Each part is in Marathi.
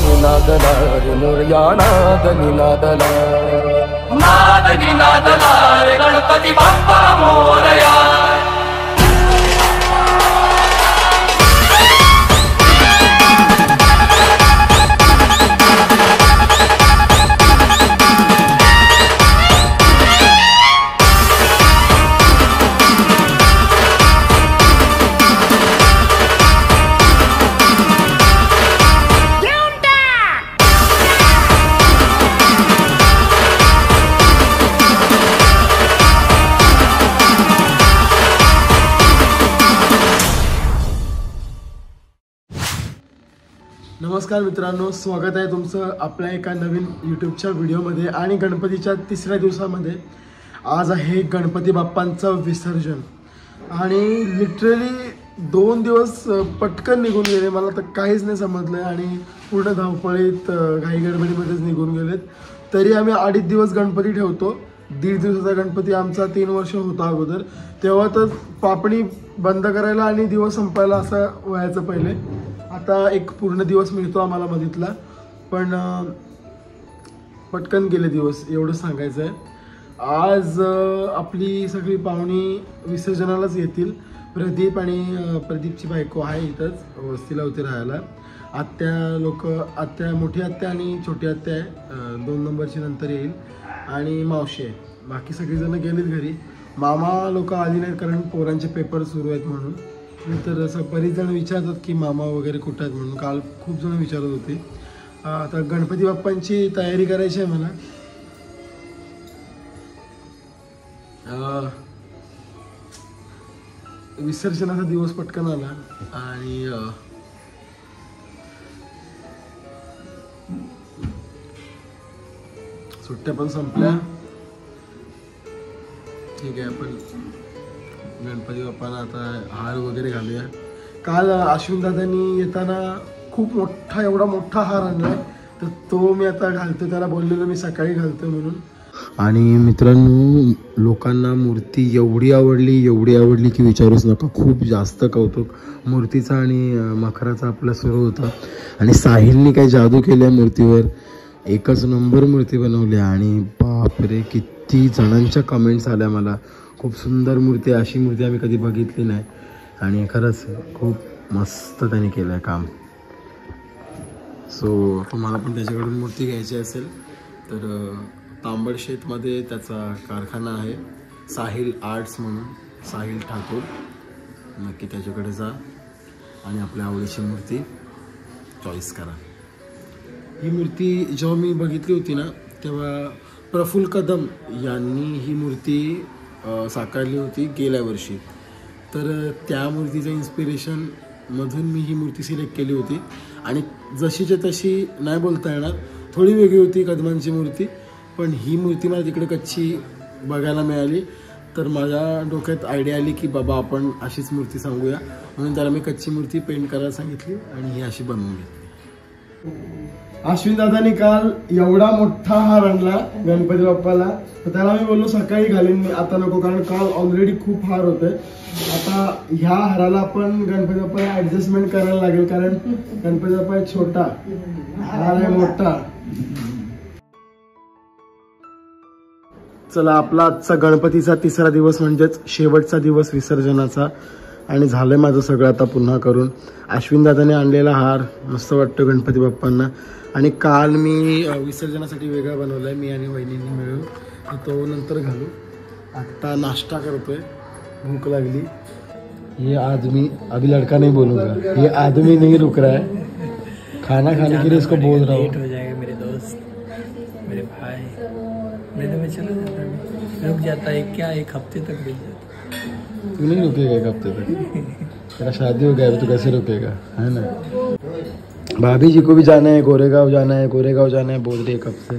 निनादला रे मोरया नाद निनादला नाद निनादला रे गणपती बाप्पा मोरया. नमस्कार मित्रांनो, स्वागत आहे तुमचं आपल्या एका नवीन यूट्यूबच्या व्हिडिओमध्ये. आणि गणपतीच्या तिसऱ्या दिवसामध्ये आज आहे गणपती बाप्पांचं विसर्जन. आणि लिटरली 2 दिवस पटकन निघून गेले, मला तर काहीच नाही समजलं आणि पूर्ण धावपळीत घाई गडबडीमध्येच निघून गेलेत. तरी आम्ही 2.5 दिवस गणपती ठेवतो. 1.5 दिवसाचा गणपती आमचा 3 वर्ष होता अगोदर. तेव्हा तर पापणी बंद करायला आणि दिवस संपायला असं व्हायचं पहिले. आता एक पूर्ण दिवस मिळतो आम्हाला मधीतला, पण पटकन गेले दिवस एवढं सांगायचं आहे. आज आपली सगळी पाहुणी विसर्जनालाच येतील. प्रदीप आणि प्रदीपची बायको आहे इथंच वस्तीला होते राहायला. आत्या मोठी आत्या आणि छोटी आत्या आहे, 2 नंबरची नंतर येईल. आणि मावशी आहे. बाकी सगळीजणं गेलीत घरी. मामा लोक आली नाहीत कारण पोरांचे पेपर सुरू आहेत म्हणून. तर असं बरीच जण विचारतात की मामा वगैरे कुठं आहेत म्हणून. काल खूप जण विचारत होते. आता गणपती बाप्पांची तयारी करायची आहे मला. विसर्जनाचा दिवस पटकन आला आणि सुट्ट्या पण संपल्या. ठीक आहे, आपण गणपती बाप्पांना आता हार वगैरे घालूया. काल अश्विन दादांनी येताना खूप मोठा एवढा मोठा हार आणलाय, तर तो मी आता घालतो. त्याला बोललेलो मी सकाळी घालतो म्हणून. आणि मित्रांनो, लोकांना मूर्ती एवढी आवडली की विचारूच नका. खूप जास्त कौतुक मूर्तीचा आणि मखराचा आपला सुरू होता. आणि साहिलनी काही जादू केल्या मूर्तीवर. एकच नंबर मूर्ती बनवली. आणि बापरे, किती जणांच्या कमेंट्स आल्या मला. खूप सुंदर मूर्ती, अशी मूर्ती आम्ही कधी बघितली नाही. आणि खरंच खूप मस्त त्याने केलं आहे काम. सो तुम्हाला पण त्याच्याकडून मूर्ती घ्यायची असेल तर तांबडशेतमध्ये त्याचा कारखाना आहे, साहिल आर्ट्स म्हणून, साहिल ठाकूर. नक्की त्याच्याकडे जा आणि आपल्या आवडीची मूर्ती चॉईस करा. ही मूर्ती जेव्हा मी बघितली होती ना, तेव्हा प्रफुल्ल कदम यांनी ही मूर्ती साकारली होती गेल्या वर्षी. तर त्या मूर्तीचं इन्स्पिरेशनमधून मी ही मूर्ती सिलेक्ट केली होती. आणि जशीच्या तशी नाही बोलता येणार, थोडी वेगळी होती कदमांची मूर्ती. पण ही मूर्ती मला तिकडे कच्ची बघायला मिळाली, तर माझ्या डोक्यात आयडिया आली की बाबा आपण अशीच मूर्ती सांगूया. म्हणून त्याला मी कच्ची मूर्ती पेंट करायला सांगितली आणि ही अशी बनवून घेतली. अश्विन दादांनी काल एवढा मोठा हार आणला गणपती बाप्पाला, तर त्याला मी बोललो सकाळी घालीन मी, आता नको, कारण काल ऑलरेडी खूप हार होते. आता ह्या हाराला आपण गणपती बाप्पाला ऍडजस्टमेंट करायला लागेल, कारण गणपती बाप्पा छोटा, हार आहे मोठा. चला, आपला आजचा गणपतीचा तिसरा दिवस म्हणजेच शेवटचा दिवस विसर्जनाचा. आणि झालंय माझं सगळं आता पुन्हा करून. अश्विन दादाने आणलेला हार मस्त वाटतो गणपती बाप्पांना. आणि काल मी विसर्जनासाठी वेगळा बनवलाय, मी आणि वहिनींनी मिळून. तो नंतर घालू. आत्ता नाश्ता करतोय, भूक लागली. ये आदमी अभी लड़का नहीं बोलूँगा, ये आदमी नहीं रुक रहा है. खाना खाने के लिए इसको बोल रहा हूँ. लेट हो जाएगा मेरे दोस्त, मेरे भाई. मैं चला जाता हूँ, रुक जाता है क्या, 1 हफ्ते तक रुक जाता. तू नहीं रुकेगा 1 हफ्ते तक? तेरा शादी हो गया, तो कैसे रुकेगा, है ना. भाभी जी को भी जाना है, गोरेगांव जाना है, बोल रही है कब से.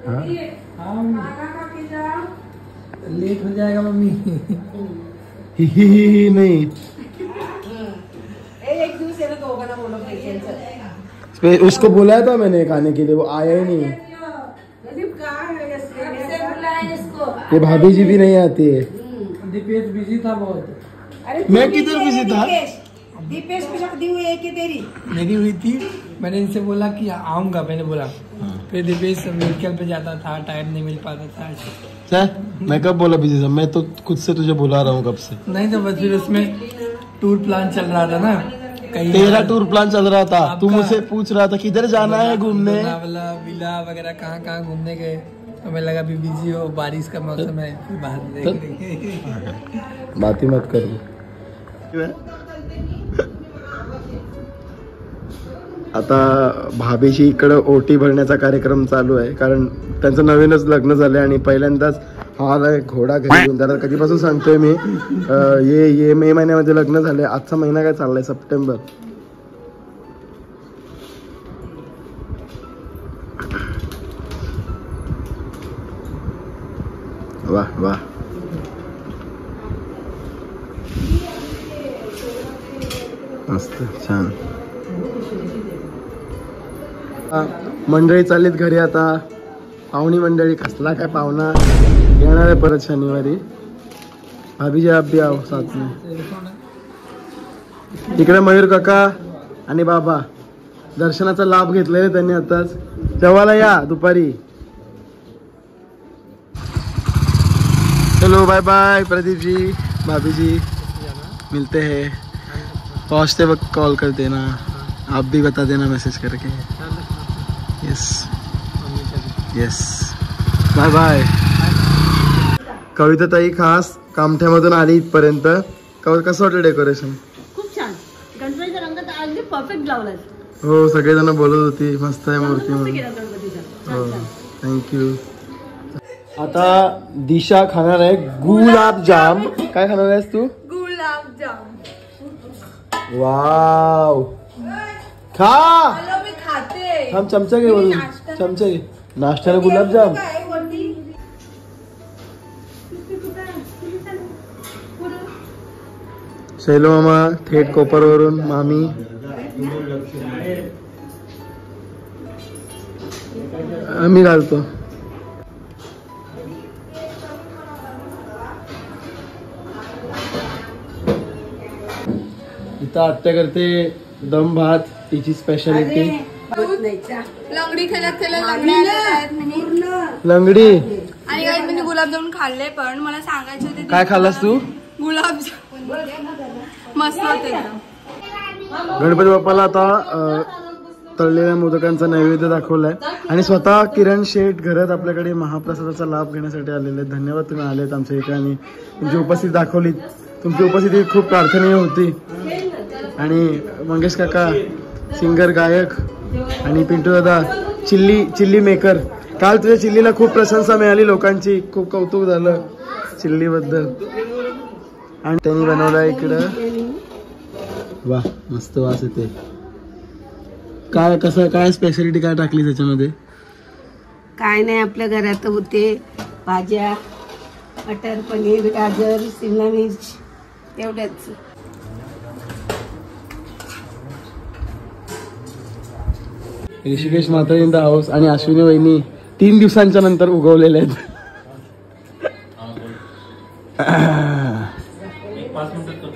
हाँ, लेट हो जाएगा मम्मी. ही नहीं, उसको बुलाया था मैंने खाने के लिए, वो आया ही नहीं. ये भाभी जी भी नहीं आती है. दीपेश बिजी था बहुत. मैं किधर बिजी था? दीपेश की शादी हुई है कि तेरी? मेरी हुई थी, मैंने इनसे बोला कि आऊँगा, मैंने बोला। फिर दीपेश मेडिकल पे जाता था, टाइम नहीं मिल पाता था। मैं कब बोला बिजी था? मैं तो खुद से तुझे बुला रहा हूँ कब से। नहीं तो बस फिर उसमें टूर प्लान चल रहा था ना, तेरा टूर प्लान चल रहा था, तू मुझसे पूछ रहा था किधर जाना है घूमने, विला वगैरह कहाँ घूमने गए, तो मैं लगा भी बिजी हो, बारिश का मौसम है, फिर बाहर देख लेंगे। बात ही मत कर। आता भाभीशी इकडं ओटी भरण्याचा कार्यक्रम चालू आहे, कारण त्यांचं नवीनच लग्न झालंय आणि पहिल्यांदाच हा आलाय घोडा घरी घेऊन. त्याला कधीपासून सांगतोय मी, ये मे महिन्यामध्ये लग्न झालंय. आजचा महिना काय चाललाय? सप्टेंबर. वाह वाह, मस्त छान. मंडळी चाललीत घरी आता. पाहुणी मंडळी, कसला काय पाहुणा येणार आहे परत शनिवारी. भाभीजी आप भी आओ साथ में. इकडे मयूर काका आणि बाबा दर्शनाचा लाभ घेतलेला त्यांनी आताच. जेवायला या दुपारी. चलो बाय बाय प्रदीप जी, भाभी जी, मिलते हैं. पहुँचते वक्त कॉल कर देना, आप भी बता देना मैसेज करके. Yes yes, bye bye. Kavita ताई खास कामठ्यामधून आली इथपर्यंत. कसं वाटलं डेकोरेशन? खूप छान, गणपतीचा रंग तर अगदी परफेक्ट लावलाय. हो, सगळेजण बोलत होती मस्त आहे मूर्ती म्हणून. हो, थँक्यू. आता दिशा खाणार आहे गुलाबजाम. काय खाणार आहेस तू? गुलाबजाम. वाव, खा. मी खाते. हम चमचा घे, बोलू चमचा घे. नाश्त्याला गुलाबजाम. शैलो मामा थेट कोपरवरून. मामी मी घालतो. इथं आत्या करते दम भात, तिची स्पेशालिटी. लंगडी खेळत लंगडी. आणि काही मी गुलाबजामुन खाल्ले, पण मला सांगायचे होते. काय खाल्लास तू? गुलाबजाम मस्त होते. गणपती बाप्पाला आता तळलेल्या मोदकांचा नैवेद्य दाखवलाय आणि स्वतः किरण शेठ घरात आपल्याकडे महाप्रसादाचा लाभ घेण्यासाठी आलेले आहेत. धन्यवाद, तुम्ही आलेत आमच्या इथे आणि तुमची उपस्थिती दाखवलीत. तुमची उपस्थिती खूप प्रार्थनीय होती. आणि मंगेश काका सिंगर गायक आणि पिंटू दादा चिल्ली मेकर. काल तुझ्या चिल्लीला खूप प्रशंसा मिळाली लोकांची, खूप कौतुक झालं चिल्लीबद्दल. आणि त्यांनी बनवलं इकडं. वा, मस्त वास येते. काय कसं काय स्पेशालिटी काय टाकली त्याच्यामध्ये? काय नाही, आपल्या घरात होते भाज्या, मटर पनीर, गाजर, शिमला मिर्च, तेवढ्याच. ऋषिकेश मात्र इन द हाऊस. आणि अश्विनी वहिनी 3 दिवसांच्या नंतर उगवलेले आहेत.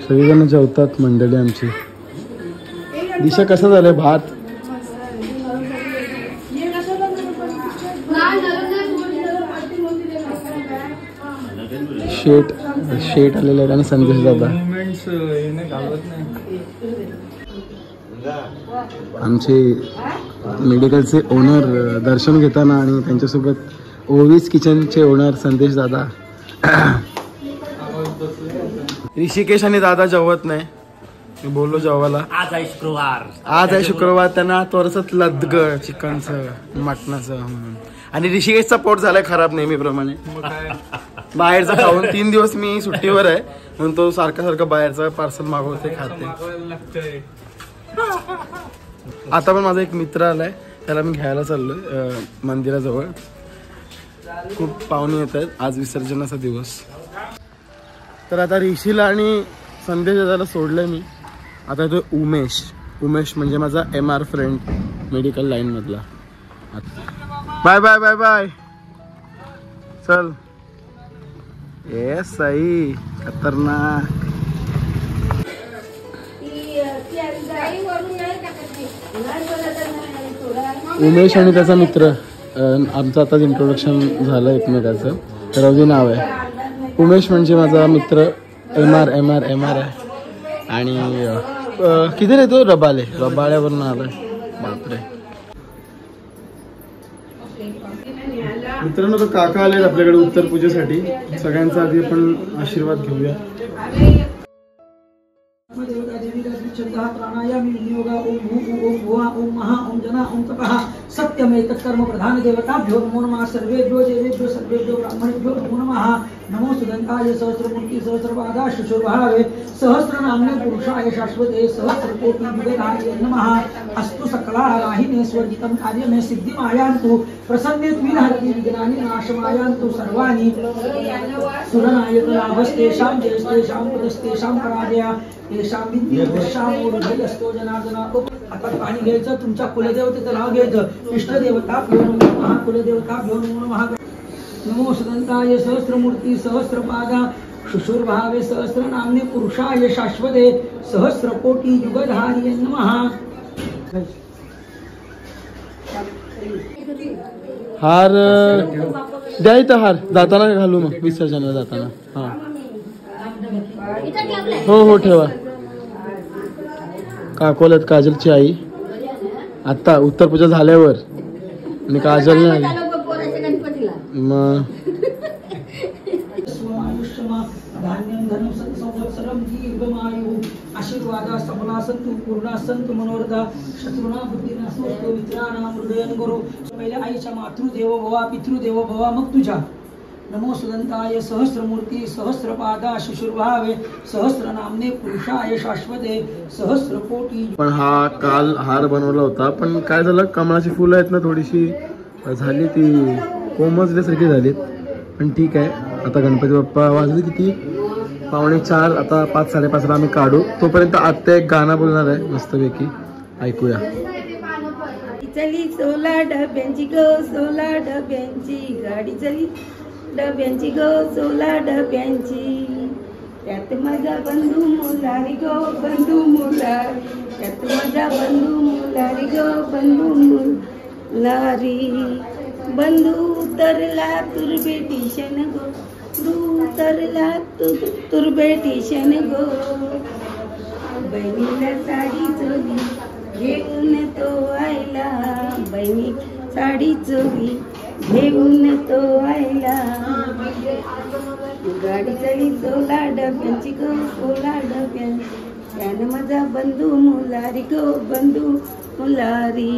सगळेजण जेवतात मंडळी आमची. दिशा कसं झालंय भात? शेट आलेले आहेत आणि संदेश दादा. आमचे मेडिकलचे ओनर दर्शन घेताना आणि त्यांच्यासोबत ओवीस किचनचे ओनर संदेश दादा. ऋषिकेश आणि दादा जेवत नाही, मी बोललो जेवायला. आज आहे शुक्रवार. त्यांना थोडंसं लदग चिकनचं मटणाचं म्हणून. आणि ऋषिकेशचा पोट झालाय खराब नेहमीप्रमाणे बाहेरचं खाऊन. 3 दिवस मी सुट्टीवर आहे म्हणून तो सारखं बाहेरचं पार्सल मागवते, खाते. आता पण माझा एक मित्र आलाय, त्याला मी घ्यायला चाललोय मंदिराजवळ. खूप पाहुणे येत आहेत, आज विसर्जनाचा दिवस. तर आता ऋषीला आणि संदेश दादाला सोडलंय मी. आता येतो उमेश म्हणजे माझा MR फ्रेंड मेडिकल लाईन मधला. Bye bye bye bye. चल. ये सही खतरनाक. उमेश आणि त्याचा मित्र आमचं आताच इंट्रोडक्शन झालं एकमेकाचं. रवी नाव आहे. उमेश म्हणजे माझा मित्र. एम आर आहे. आणि किती रे तो रबाळ्यावरून आलाय. बापरे मित्रांनो, तो काका आले आपल्याकडे उत्तर पूजेसाठी. सगळ्यांचा आधी आपण आशीर्वाद घेऊया. प्राणायाम योगा ओम भू ओम भुवा ओम महा ओम जना ओम तपः सत्यमे तत्कर्म प्रधान देवताभ्यो नमो नमः. सर्वेभ्यो देवेभ्यो सर्वेभ्यो ब्राह्मणेभ्यो नमो नमः. नमो सुदंताय सहस्रमूर्ति सहस्रपादा शुशुर्भावे सहस्रनाम्ने पुरुषाय शाश्वते सहस्रकोटि युगधाय नमः. अस्तु सकलाराहिने स्वर्जितं कार्यमे सिद्धिमायान्तु प्रसन्ने त्विहरति विघ्नानि नाशमायान्तु सर्वाणि सुरनायकलाभस्तेषां जयस्तेषां पदस्तेषां पराजया तेषां विद्येषामोरुभयस्तो जनार्दना. आता पाणी घ्यायचं. तुमच्या कुलदेवतेचं नाव घ्यायचं. इष्टदेवताभ्यो नमो नमः. कुलदेवताभ्यो नमो नमः. नमो सुदंताय सहस्रमूर्ति सहस्रपादा शुशुर्भावे सहस्रनाम्ने पुरुषाय शाश्वते सहस्रकोटि युगधारिये नमः. हार द्या इथं. हार जाताना घालू मग विसर्जनाला जाताना. हा हो ठेवा. काकोल्यात काजलची आई आता उत्तर पूजा झाल्यावर आणि काजल नाही आली मग. धान्यं धनं संवत्सरं दीर्घमायुः आशीर्वादा सबला सन्तु पूर्णा सन्तु मनोरथा शत्रुना बुद्धिनाशोऽस्तु मित्राणां हृदयं गुरु. पहिल्या आईच्या मातृदेवो भवा पितृदेवो भवा मग तुझ्या. नमो सुदंताय सहस्रमूर्ति सहस्रपादा शुशुर्भावे सहस्रनाम्ने पुरुषाय शाश्वते सहस्रकोटि. पण हा काल हार बनवला होता. पण काय झालं, कमळाची फुलं आहेत ना थोडीशी झाली ती कोमजल्यासारखी झालीत. पण ठीक आहे. आता गणपती बाप्पा वाजले किती 4:45. आता 5 साडेपाचला आम्ही काढू. तोपर्यंत आत्या एक गाणं बोलणार आहे मस्तपैकी. ऐकूया. चली 16 डब्यांची ग 16 डब्यांची गाडी चली डब्यांची ग 16 डब्यांची. त्यात माझा बंधू मुलारी गो बंधू मुलारी. त्यात माझा बंधू मुलारी गो बंधू मुलारी. बंधू उतरला तुरबेटीशन गो उतरला तुरबेटीशन गो. बहिणीला साडी चोली घेऊन तो आयला. बहिणी साडी चोली घेऊन तो आयला. गाडी चली 16 डब्यांची गो 16 डब्यांची. त्यानं माझा बंधू मुलारी गो बंधू मुलारी.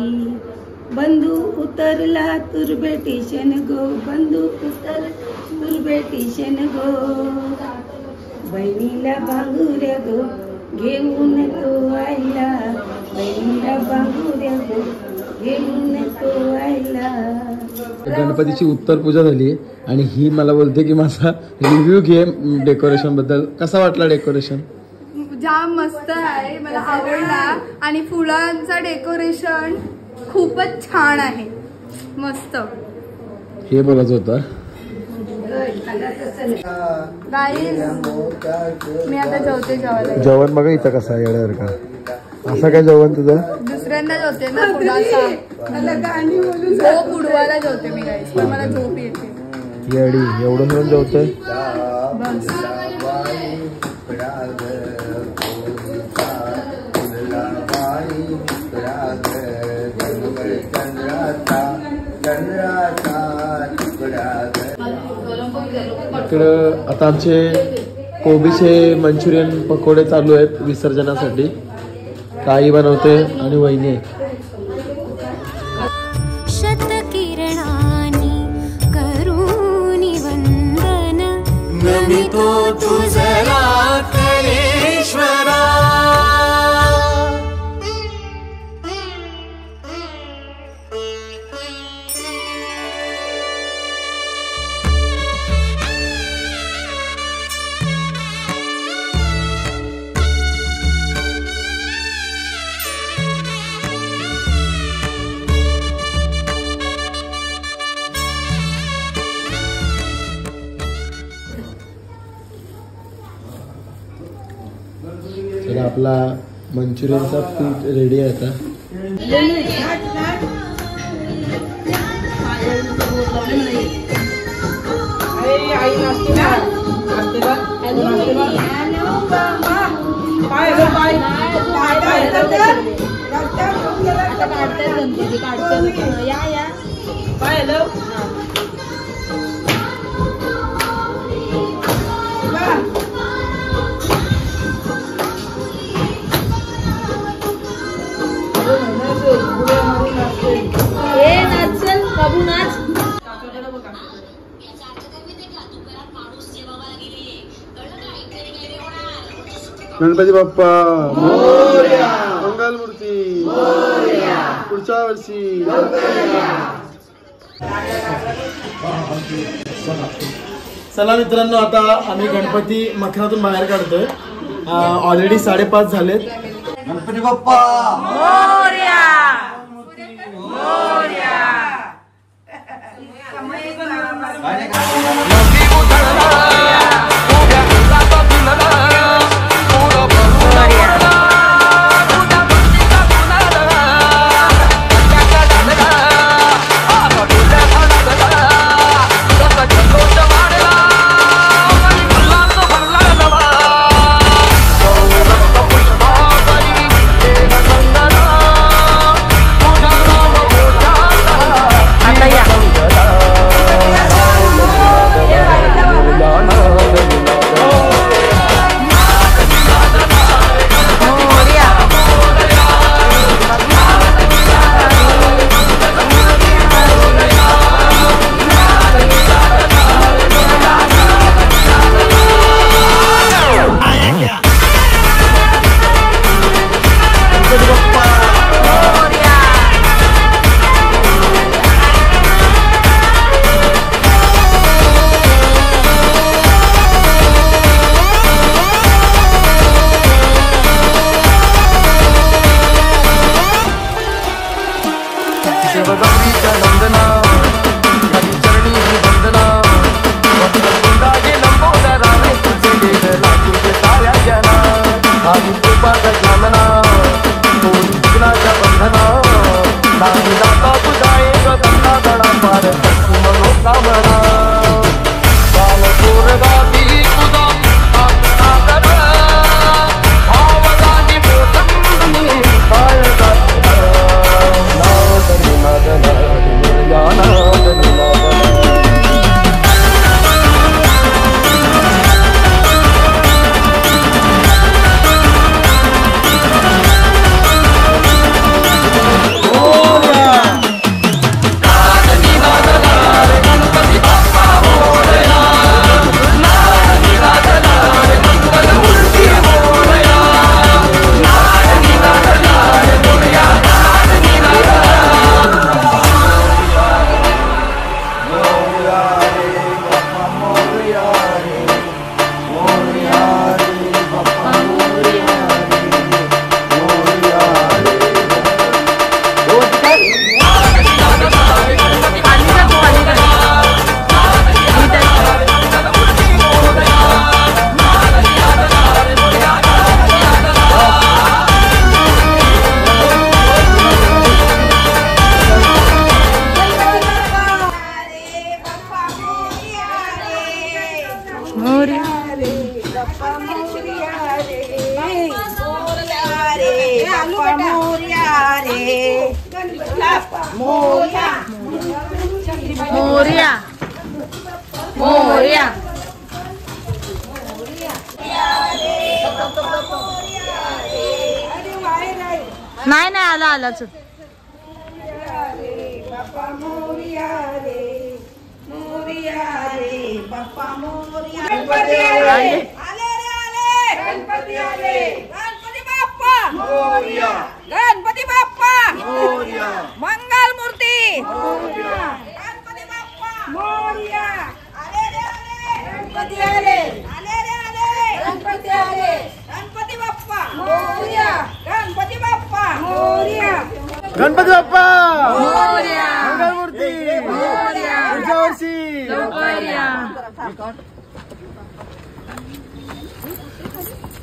बंधू उतरला तुरबेटीशन गो बंधू उतर तुरबेटीशन गो. बहिणीला भांगुऱ्या गो घेऊन तो आयला. बहिणीला भांगुऱ्या गो घेऊन तो आयला. गणपतीची उत्तर पूजा झाली आणि ही मला बोलते की माझा रिव्ह्यू घे डेकोरेशन बद्दल. कसा वाटला डेकोरेशन? जाम मस्त आहे. मला आवडला. आणि फुलांचा डेकोरेशन खूपच छान आहे. मस्त. हे बोलायचं होतं. गाईज मी आता जेवते. जेवण बघा इथं कसं आहे येड्यावर का. असं काय जेवण तुझं? दुसऱ्यांदा जेवते ना थोडासा. झोप उडवायला जेवते मी गाईज. पण मला झोप येते. येडी एवढं सगळं जेवतोय. इकडं आता आमचे कोबीचे मंचुरियन पकोडे चालू आहेत विसर्जनासाठी. ताई बनवते आणि वहिनी. शतकिरणानी करूनी वंदन नमितो तुझला कलेश्वरा. आपला मंचुरियनचा पीठ रेडी आहे आता. गणपती बाप्पा मोरया, मंगलमूर्ती मोरया, पुढच्या वर्षी. चला मित्रांनो, आता आम्ही गणपती मखरातून बाहेर काढतोय. ऑलरेडी 5:30 झालेत. गणपती बाप्पा मोरया, मोरया. मोरया मोरया नाही नाही आला आलाच बाप्पा मोरया रे मोरया रे बाप्पा मोरया गणपती आले आले रे आले गणपती आले गणपती बाप्पा मोरया गणपती बाप्पा मोरया मंगल मूर्ती मोरया गणपती बाप्पा मोरया आले रे आले गणपती आले आले रे आले गणपती आले गणपती बाप्पा मोरया गणपती बाप्पा मोरया गणपती बाप्पा मोरया मंगलमूर्ती मोरया पुढच्या वर्षी मोरया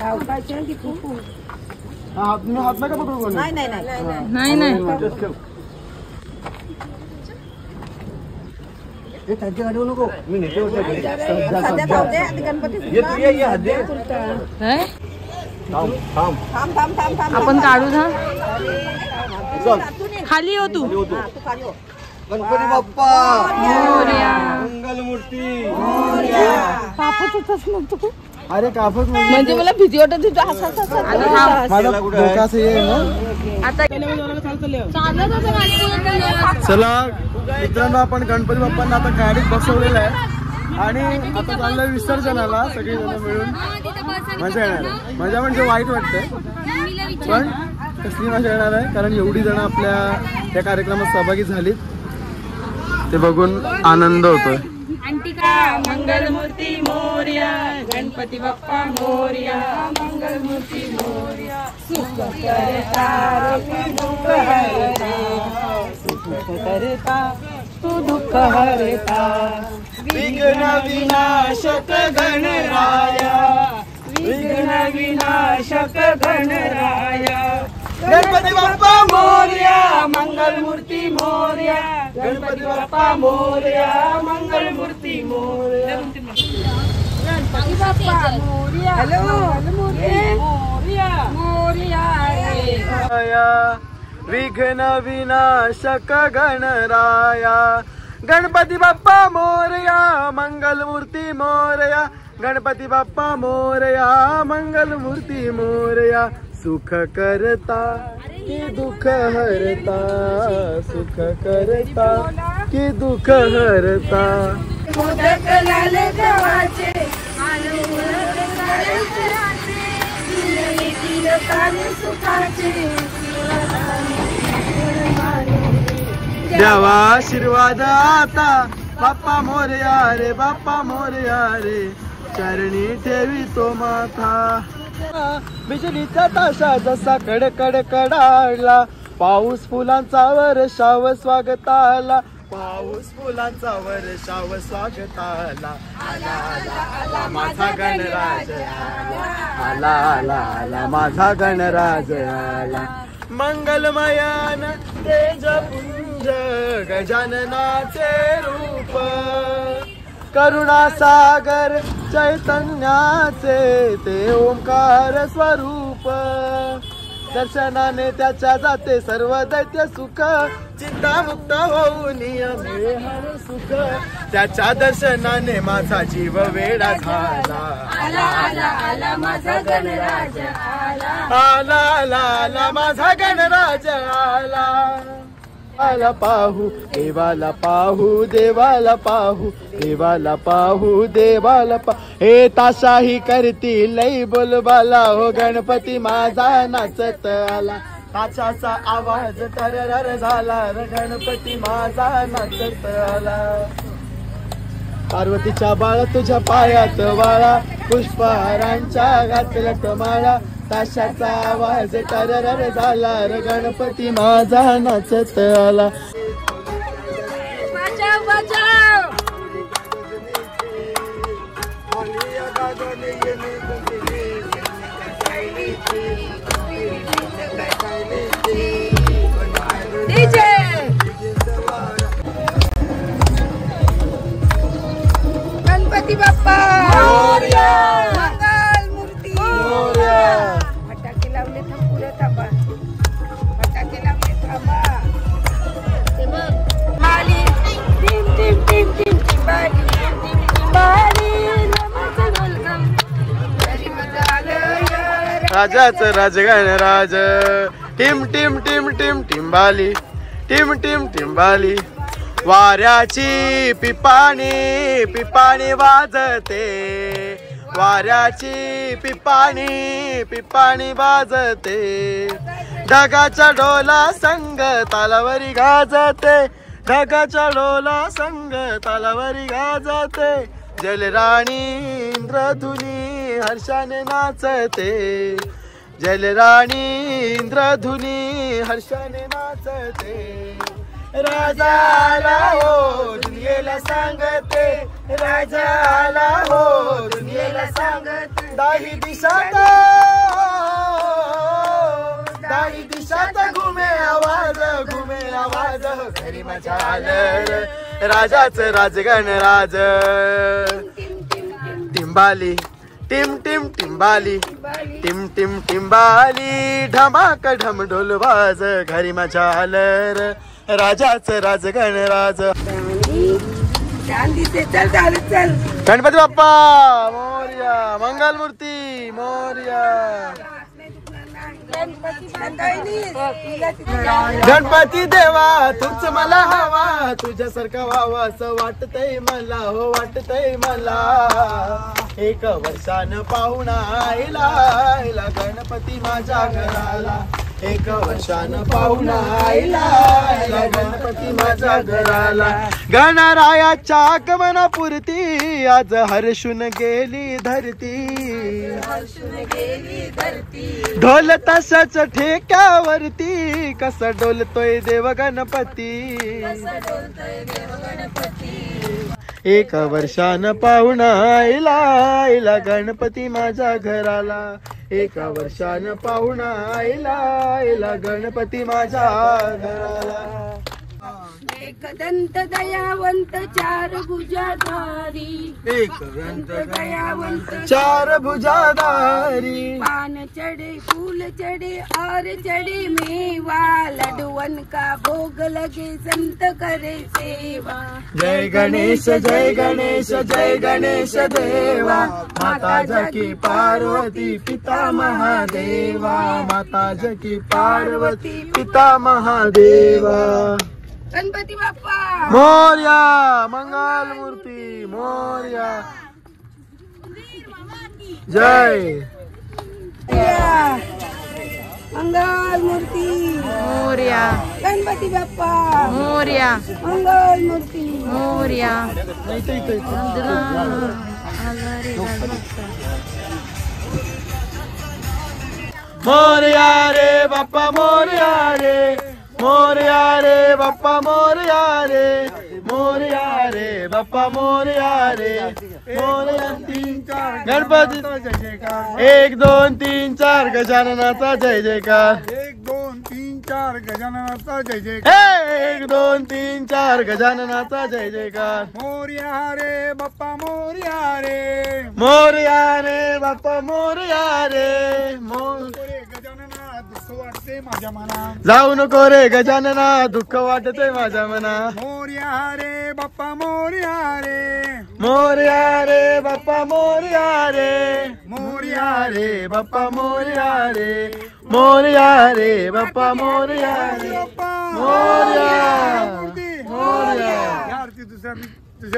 सावकाच्या की फुफू मी हात नका पकडू कोणी. नाही नाही नाही नाही नाही त्यांची गाडी नको मी नेते सध्या जाऊ दे आधी गणपती आपण काढू ना खाली हो तू. गणपती बाप्पा मोरया. मंगलमूर्ती. कापतच नव्हतो. अरे कापत म्हणजे मला भीती वाटत होती. चला मित्रांनो, आपण गणपती बाप्पांना आता गाडीत बसवलेलं आहे आणि आता चाललंय विसर्जनाला. सगळेजण मिळून मजा येणार आहे. मजा म्हणजे वाईट वाटतंय पण कसली मजा येणार आहे, कारण एवढी जण आपल्या त्या कार्यक्रमात सहभागी झालीत. ते बघून आनंद होतोय. मंगलमूर्ती मोरया गणपती बाप्पा मोरया मंगलमूर्ती मोरया सुख करता दुःख हरता सुख करता तू दुःख हरता विघ्न विनाशक गणराया विघ्न विनाशक गणराया गणपती बाप्पा मोरया मंगलमूर्ती मोरया गणपती बाप्पा मोरया मंगलमूर्ती मोरया गणपती बाप्पा मोरया हॅलो मोरया मोरया विघ्न विनाशक गणराया गणपती बाप्पा मोरया मंगलमूर्ती मोरया गणपती बाप्पा मोरया मंगलमूर्ती मोरया सुख करता की दुःख हरता सुख करता की दुःख हरता. मोदक लाल गव्हाचे द्यावा आशीर्वाद आता बाप्पा मोरया रे बाप्पा मोरया रे चरणी ठेवी तो माथा. बिजलीचा ताशा जसा कडकड कडाला पाऊस फुलांचा वर्षाव स्वागताला पाऊस फुलांचा वर्षाव स्वागताला आला आला आला माझा गणराज आला आला आला माझा गणराज आला. मंगलमयान तेजपुंज गजाननाचे रूप करुणा सागर चैतन्याचे ते ओंकार स्वरूप दर्शनाने त्याच्या जाते सर्व दैत्य सुख चिंतामुक्त होऊन मिळे हर सुख त्याच्या दर्शनाने माझा जीव वेडा झाला. आला आला आला माझा गणराज आला आला आला आला माझा गणराज आला. आला पाहू देवाला पाहू देवाला पाहू देवाला पाहू देवाला पाहू हे ताशाही करतील लई बोलबाला हो गणपती माझा नाचत आला. ताशाचा आवाज तरर झाला गणपती माझा नाचत आला. पार्वतीच्या बाळा तुझ्या पायात वाळा पुष्पहारांच्या घातलत माळा ताशाचा आवाज तरर झाला गणपती माझा नाचत आला. बचाव बचाव डीजे गणपती बाप्पा मोरया मंगलमूर्ती मोरया. फटाके लावले थांब पुढे थांबा फटाके लावले थांबा ते बघ माली टिम टिम टिम टिम टिम बाली टिम टिम बाली नमस्ते वेलकम तरी मजा आलं यार. राजाचं राजगण राज टिम टिम टिम टिम टिंबाली टिम टिम टिंबाली. वाऱ्याची पिपाणी पिपाणी वाजते वाऱ्याची पिपाणी पिपाणी वाजते ढगाच्या डोला संग तालावरी गाजते ढगाच्या डोला संग तालावरी गाजते जलराणी इंद्रधुनी हर्षाने नाचते जलराणी इंद्रधुनी हर्षाने नाचते. राजा आला हो दुनियेला सांगते राजा आला हो दुनियेला सांगते दाही दिशात चारही दिशात घुमे आवाज घरी मजा आलं राजाचं राजगण राज टिंबाली टिम टिम टिंबाली टिम टिम टिंबाली ढमाक ढम ढोल वाज घरी मजा आलं राजाचं राजगण राज गणपती बाप्पा मोरया मंगलमूर्ती मोरया गणपती देवा तूच मला हवा तुझ्यासारखा व्हावा असं वाटतंय मला हो वाटतंय मला एक वर्षानं पाहुणा आईला गणपती माझ्या घराला एक वर्षानं पाहुणा आईला गणपती माझ्या घराला गणरायाच्या आगमनापुरती आज हर्षून गेली धरती ढोल ताशाच्या ठेक्यावरती कसा डोलतोय देव गणपती एक वर्षानं पाहुणा आईला गणपती माझ्या घराला एक वर्षानं पाहुणा आईला गणपती माझ्या घराला एक दंत दयावंत चार भुजाधारी एक दंत दयावंत चार भुजाधारी पान चढ़े फूल चढ़े और चढ़े मेवा लडुअन का भोग लगे संत करे सेवा जय गणेश जय गणेश जय गणेश देवा माता जकी पार्वती पिता महादेवा माता जकी पार्वती पिता महादेवा गणपती बाप्पा मोरया मंगल मूर्ती मोरया जय मंगल मूर्ती मोरया गणपती बाप्पा मोरया मंगल मूर्ती मोरया मोरया रे बाप्पा मोरया रे मोरया रे बाप्पा मोरया रे मोरया रे बाप्पा मोरया रे मोरया 3 4 गणपती जय जयकार 1 2 3 4 गजाननाचा जय जयकार 1 2 3 4 गजाननाचा जय जयकार 1 2 3 4 गजाननाचा जय जयकार मोरया रे बाप्पा मोरया रे मोरया रे बाप्पा मोरया रे गजानना दुःख वाटते माझ्या मना जाऊ नको रे गजानना दुःख वाटते माझ्या मना मोरया रे बाप्पा मोरया रे मोरया रे बाप्पा मोरया रे मोरया रे बाप्पा मोरया रे मोरया रे बाप्पा मोरया रे मोरया मोरया आरती तुझ्या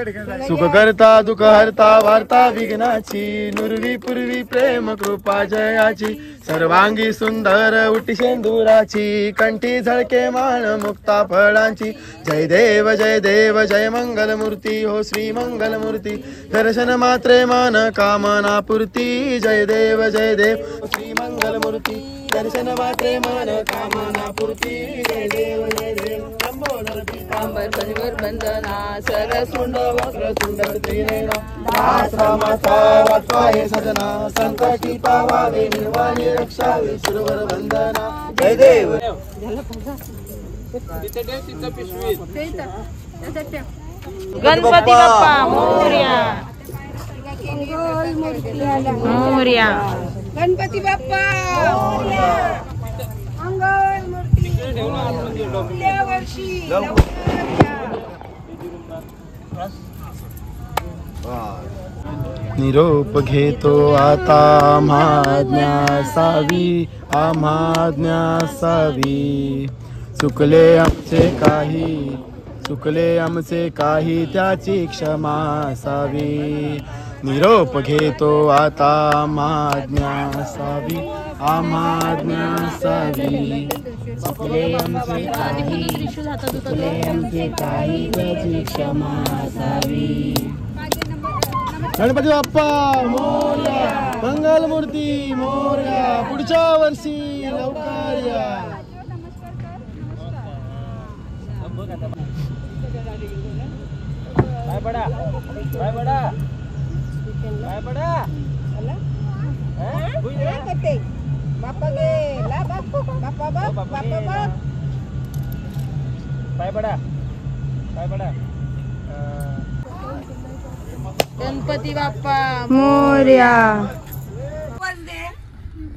ठिकाणी सुख करता दुःख हरता वार्ता विघ्नाची नुरवी पूर्वी प्रेम कृपा जयाची सर्वांगी सुंदर उटी शेंदुराची कंठी झळके मान मुक्ता फळांची जय देव जय मंगल मूर्ती हो श्री मंगल मूर्ती दर्शन मात्रे मान कामना पूर्ती जय देव श्री मंगल मूर्ती दर्शन मात्रे मान कामना पूर्ती जय देव वंदना सरसुंड वक्र सुंदर त्रिनेना दास रामाचा वाचवा हे सजना संकटी पावावे निर्वाणी रक्षावे सुरवर वंदना जय देव गणपती बाप्पा मोरया मोरया गणपती बाप्पा मंगल मूर्ती पुढल्या वर्षी निरोप घेतो आता आम्हा ज्ञासावी चुकले आमचे काही त्याची क्षमा असावी निरोप घेतो आता आम्हा ज्ञासावी चुकले आमचे काही त्याची क्षमा असावी गणपती बाप्पा मोरया मंगल मूर्ती मोरया पुढच्या वर्षी लवकर या बाप्पा गे ला बाप्पा बाप्पा बघ बाप्पा बघ पाय पडा गणपती बाप्पा मोरया.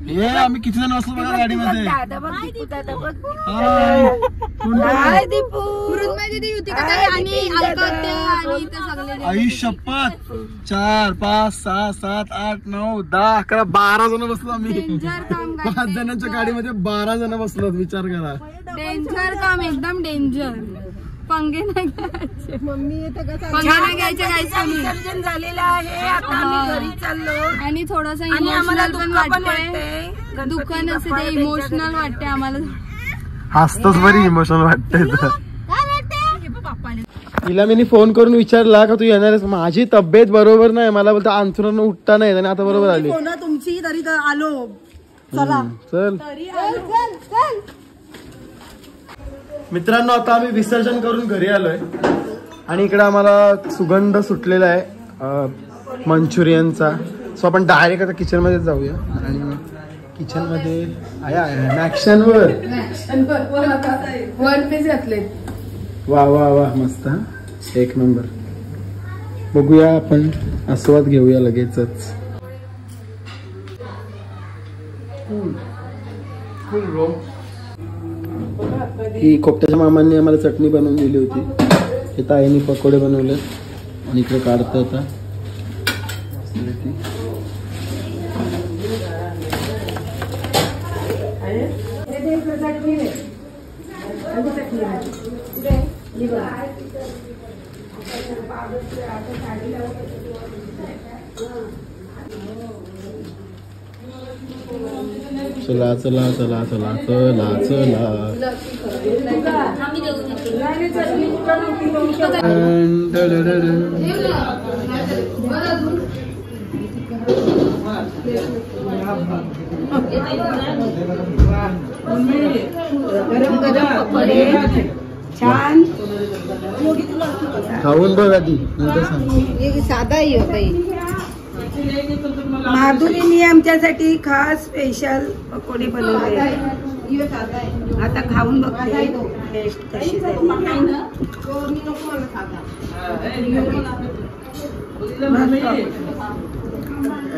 हे आम्ही किती जण बसलो बघा गाडीमध्ये. आई शपथ 4 5 6 7 8 9 10 11 12 जण बसलो आम्ही. 5 जणांच्या गाडीमध्ये 12 जण बसलो. विचार करा. डेंजर काम एकदम डेंजर. पंगे नाही घ्यायचे. पंगे नाही घ्यायचे. विसर्जन झालेलं आहे. आता आम्ही घरी चाललो आणि थोडंसं इमोशनल पण वाटतंय. दुःख नसते इमोशनल वाटते आम्हाला. हसतोच बरी इमोशनल वाटतंय. तिला मी फोन करून विचारला का तू येणार आहेस. माझी तब्येत बरोबर नाही. मला बोलतो अंथरुण उठता नाही आणि आता बरोबर आली. तुमची तरी आलो. चला चल मित्रांनो, आता आम्ही विसर्जन करून घरी आलोय आणि इकडे आम्हाला सुगंध सुटलेला आहे मंचुरियनचा. सो आपण डायरेक्ट आता किचन मध्ये जाऊया आणि किचन मध्ये ऍक्शन वर वन पीस घातले. वा वा वा मस्त. एक नंबर. बघूया आपण आस्वाद घेऊया लगेचच. ही खोपट्याच्या मामांनी आम्हाला चटणी बनवून दिली होती. हे ताईंनी पकोडे बनवले आणि इकडे काढता आता. चला चला चला चला चला चला. गरम गरम पकोडे छान. खाऊन बघ आधी नंतर सांग. साधा आहे बाई. माधुरीने आमच्यासाठी खास स्पेशल पकोडे बनवले. आता खाऊन बघते टेस्ट कशी झाली.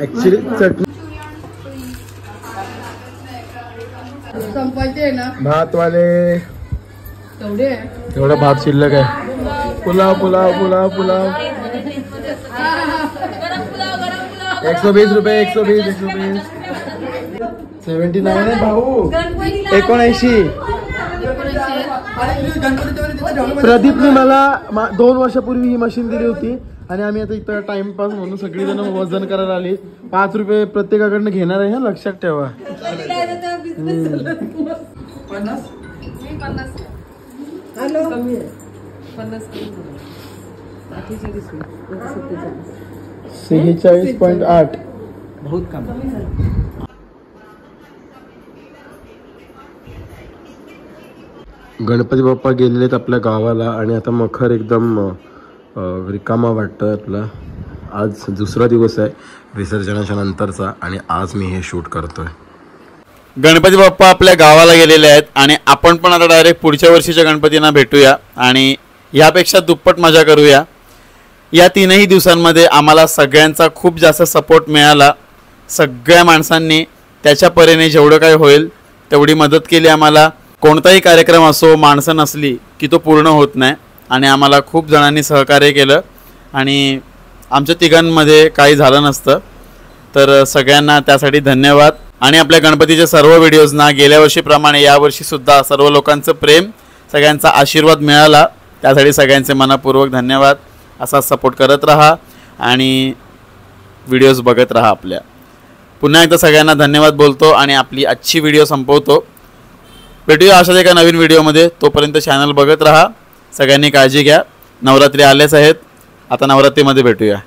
ऍक्च्युली चटणी संपायचे ना भातवाले एवढा भात शिल्लक आहे. पुलाव पुलाव पुलाव पुलाव 120 रुपये. 120 79 आहे भाऊ. 79. प्रदीपने मला 2 वर्षापूर्वी ही मशीन दिली होती आणि आम्ही आता इथं टाइमपास म्हणून सगळी जण वजन करायला आली. 5 रुपये प्रत्येकाकडनं घेणार आहे. लक्षात ठेवा. हॅलो 46.8 बहुत कम. गणपती बाप्पा गेलेलेत आपल्या गावाला आणि आता मखर एकदम रिकामा वाटतोय आपला. आज दुसरा दिवस आहे विसर्जनाच्या नंतरचा आणि आज मी हे शूट करतोय. गणपती बाप्पा आपल्या गावाला गेलेले आहेत आणि आपण पण आता डायरेक्ट पुढच्या वर्षीच्या गणपतींना भेटूया आणि यापेक्षा दुप्पट मजा करूया. या 3ही दिवसांमध्ये आम्हाला सगळ्यांचा खूप जास्त सपोर्ट मिळाला. सगळ्या माणसांनी त्याच्या परीने जेवढं काही होईल तेवढी मदत केली आम्हाला. कोणताही कार्यक्रम असो, माणसं नसली की तो पूर्ण होत नाही आणि आम्हाला खूप जणांनी सहकार्य केलं आणि आमच्या तिघांमध्ये काही झालं नसतं. तर सगळ्यांना त्यासाठी धन्यवाद. आणि आपल्या गणपतीच्या सर्व व्हिडिओजना गेल्या वर्षीप्रमाणे यावर्षीसुद्धा सर्व लोकांचं प्रेम, सगळ्यांचा आशीर्वाद मिळाला. त्यासाठी सगळ्यांचे मनपूर्वक धन्यवाद. असा सपोर्ट करत राहा आणि व्हिडिओज बघत राहा आपल्या. पुन्हा एकदा सगळ्यांना धन्यवाद बोलतो आणि आपली आजची व्हिडिओ संपवतो. भेटूया अशाच एका नवीन व्हिडिओमध्ये. तोपर्यंत चॅनल बघत राहा. सगळ्यांनी काळजी घ्या. नवरात्री आलेच आहेत. आता नवरात्रीमध्ये भेटूया.